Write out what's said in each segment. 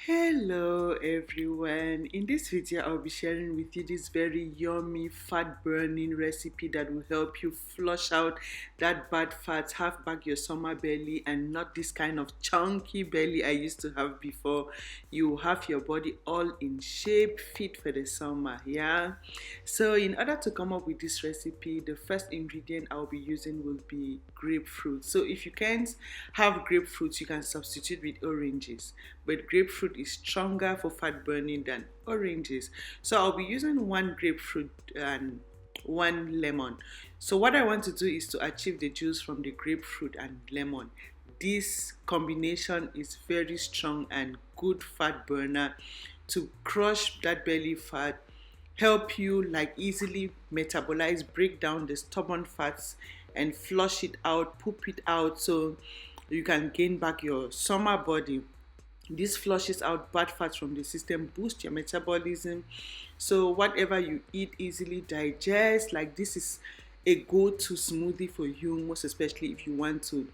Hello everyone. In this video I'll be sharing with you this very yummy fat burning recipe that will help you flush out that bad fat, have back your summer belly and not this kind of chunky belly I used to have before. You have your body all in shape, fit for the summer. Yeah, so in order to come up with this recipe, the first ingredient I'll be using will be grapefruit. So if you can't have grapefruit, you can substitute with oranges, but grapefruit is stronger for fat burning than oranges. So I'll be using one grapefruit and one lemon. So what I want to do is to achieve the juice from the grapefruit and lemon. This combination is very strong and good fat burner to crush that belly fat, help you like easily metabolize, break down the stubborn fats and flush it out, poop it out, so you can gain back your summer body. This flushes out bad fats from the system, boost your metabolism, so whatever you eat easily digest. Like, this is a go-to smoothie for you, most especially if you want to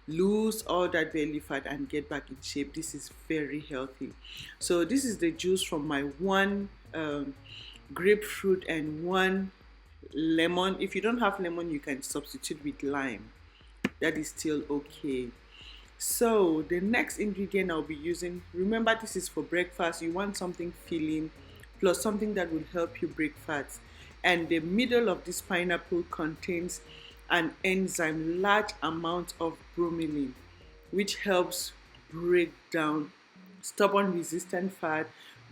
lose all that belly fat and get back in shape. This is very healthy. So this is the juice from my one grapefruit and one lemon. If you don't have lemon, you can substitute with lime. That is still okay. So the next ingredient I'll be using, remember this is for breakfast. You want something filling plus something that will help you break fats. And the middle of this pineapple contains an enzyme, large amount of bromelain, which helps break down stubborn resistant fat,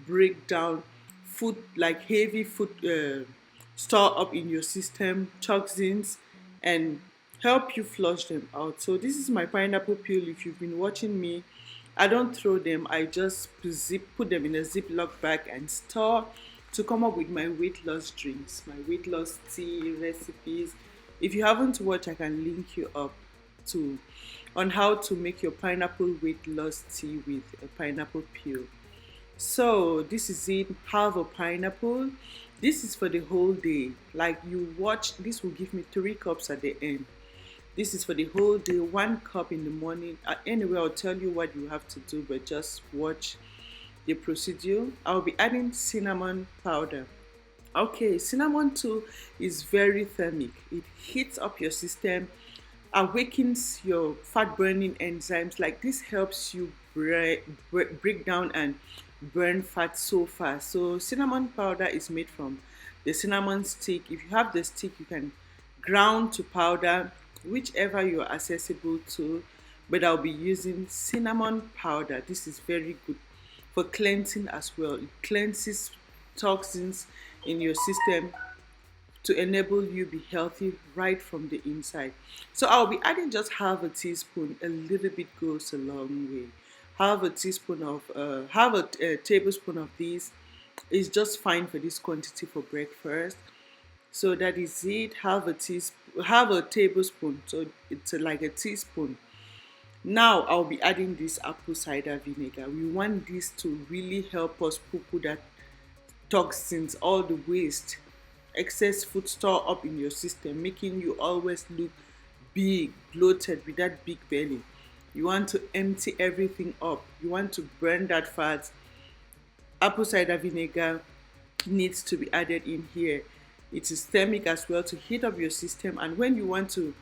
break down food like heavy food store up in your system, toxins, and help you flush them out. So this is my pineapple peel. If you've been watching me, I don't throw them. I just put them in a Ziploc bag and store to come up with my weight loss drinks, my weight loss tea recipes. If you haven't watched, I can link you up to on how to make your pineapple weight loss tea with a pineapple peel. So this is it. Have a pineapple. This is for the whole day. Like, you watch, this will give me 3 cups at the end. This is for the whole day, 1 cup in the morning. Anyway, I'll tell you what you have to do, but just watch the procedure. I'll be adding cinnamon powder. Okay, cinnamon too is very thermic. It heats up your system, awakens your fat burning enzymes. Like, this helps you break down and burn fat so fast. So cinnamon powder is made from the cinnamon stick. If you have the stick, you can ground to powder, whichever you're accessible to, but I'll be using cinnamon powder. This is very good for cleansing as well. It cleanses toxins in your system to enable you be healthy right from the inside. So I'll be adding just half a teaspoon. A little bit goes a long way. Half a tablespoon of these is just fine for this quantity for breakfast. So that is it. Half a tablespoon. So it's like a teaspoon. Now I'll be adding this apple cider vinegar. We want this to really help us poo-poo that toxins, all the waste, excess food store up in your system, making you always look big, bloated with that big belly. You want to empty everything up. You want to burn that fat. Apple cider vinegar needs to be added in here. It is thermic as well to heat up your system. And when you want to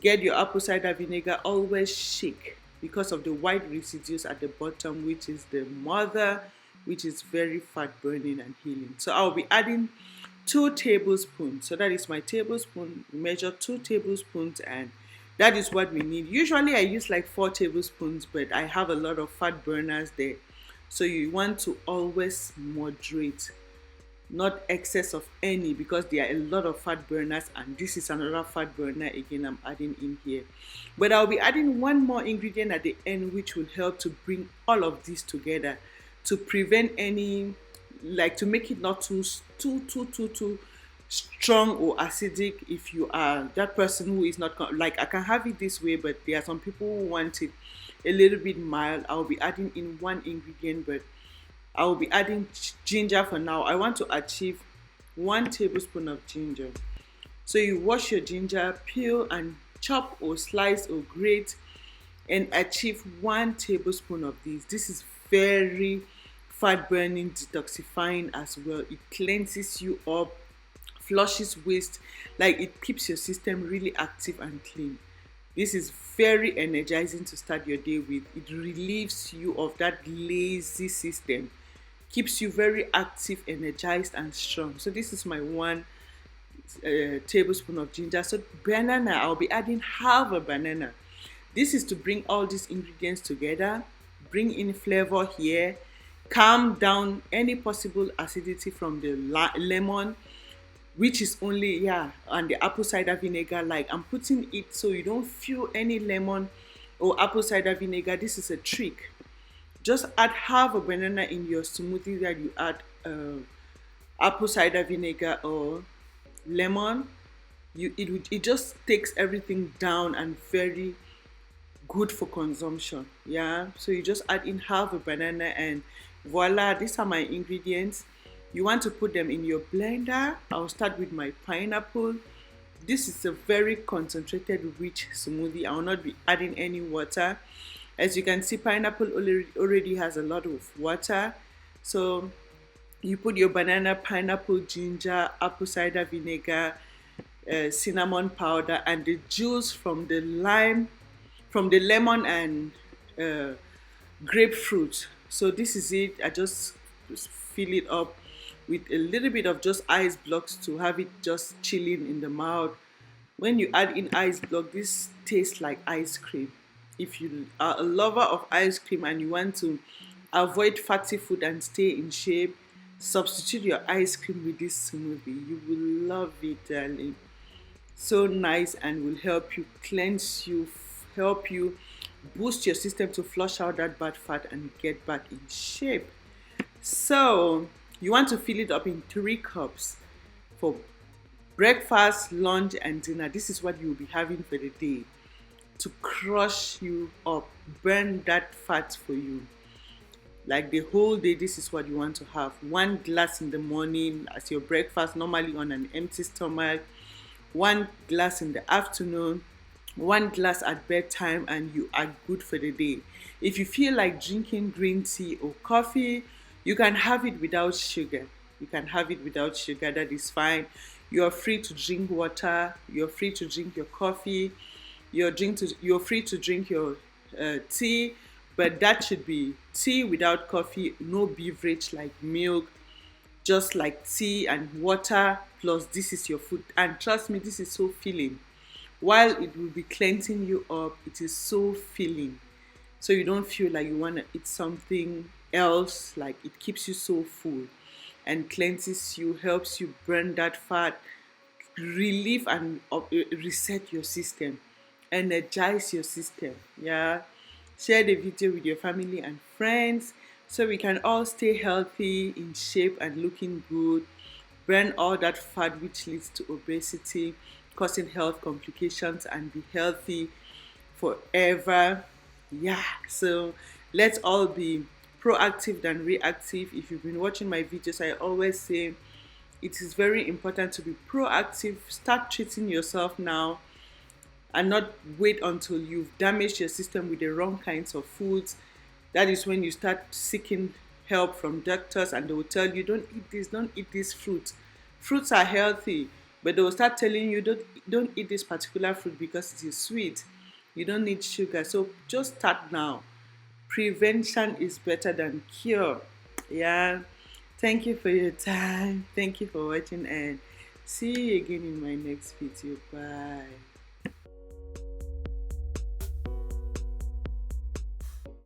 get your apple cider vinegar, always shake, because of the white residues at the bottom, which is the mother, which is very fat burning and healing. So I'll be adding 2 tablespoons. So that is my tablespoon. Measure 2 tablespoons, and that is what we need. Usually I use like 4 tablespoons, but I have a lot of fat burners there. So you want to always moderate, not excess of any, because there are a lot of fat burners, and this is another fat burner again I'm adding in here. But I'll be adding one more ingredient at the end, which will help to bring all of this together to prevent any, like, to make it not too strong or acidic. If you are that person who is not like, I can have it this way, but there are some people who want it a little bit mild. I'll be adding in one ingredient, but I will be adding ginger for now. I want to achieve 1 tablespoon of ginger. So you wash your ginger, peel and chop or slice or grate, and achieve 1 tablespoon of this. This is very fat burning, detoxifying as well. It cleanses you up, flushes waste, like it keeps your system really active and clean. This is very energizing to start your day with. It relieves you of that lazy system, keeps you very active, energized, and strong. So this is my one tablespoon of ginger. So banana, I'll be adding half a banana. This is to bring all these ingredients together, bring in flavor here, calm down any possible acidity from the lemon, which is only, yeah, and the apple cider vinegar. Like, I'm putting it so you don't feel any lemon or apple cider vinegar. This is a trick. Just add half a banana in your smoothie that you add apple cider vinegar or lemon. It just takes everything down and very good for consumption. Yeah, so you just add in half a banana and voila, these are my ingredients. You want to put them in your blender. I'll start with my pineapple. This is a very concentrated, rich smoothie. I will not be adding any water. As you can see, pineapple already has a lot of water. So you put your banana, pineapple, ginger, apple cider vinegar, cinnamon powder, and the juice from the lemon and uh, grapefruit. So this is it. I just fill it up with a little bit of just ice blocks to have it just chilling in the mouth. When you add in ice block, this tastes like ice cream. If you are a lover of ice cream and you want to avoid fatty food and stay in shape, substitute your ice cream with this smoothie. You will love it, darling. So nice, and will help you cleanse you, help you boost your system to flush out that bad fat and get back in shape. So you want to fill it up in 3 cups for breakfast, lunch, and dinner. This is what you'll be having for the day to crush you up, burn that fat for you. Like the whole day, this is what you want to have. 1 glass in the morning as your breakfast, normally on an empty stomach. 1 glass in the afternoon, 1 glass at bedtime, and you are good for the day. If you feel like drinking green tea or coffee, you can have it without sugar. You can have it without sugar, that is fine. You're free to drink water, you're free to drink your coffee, you're free to drink your tea, but that should be tea without coffee, no beverage like milk, just like tea and water, plus this is your food. And trust me, this is so filling. While it will be cleansing you up, it is so filling. So you don't feel like you want to eat something else. Like, it keeps you so full and cleanses you, helps you burn that fat, relieve and reset your system, energize your system. Yeah, share the video with your family and friends so we can all stay healthy, in shape, and looking good. Burn all that fat which leads to obesity, causing health complications, and be healthy forever. Yeah, so let's all be proactive than reactive. If you've been watching my videos, I always say it is very important to be proactive. Start treating yourself now and not wait until you've damaged your system with the wrong kinds of foods. That is when you start seeking help from doctors, and they will tell you, don't eat this, don't eat this fruit. Fruits are healthy, but they will start telling you, don't eat this particular fruit because it is sweet. You don't need sugar. So just start now. Prevention is better than cure. Yeah. Thank you for your time. Thank you for watching, and see you again in my next video. Bye.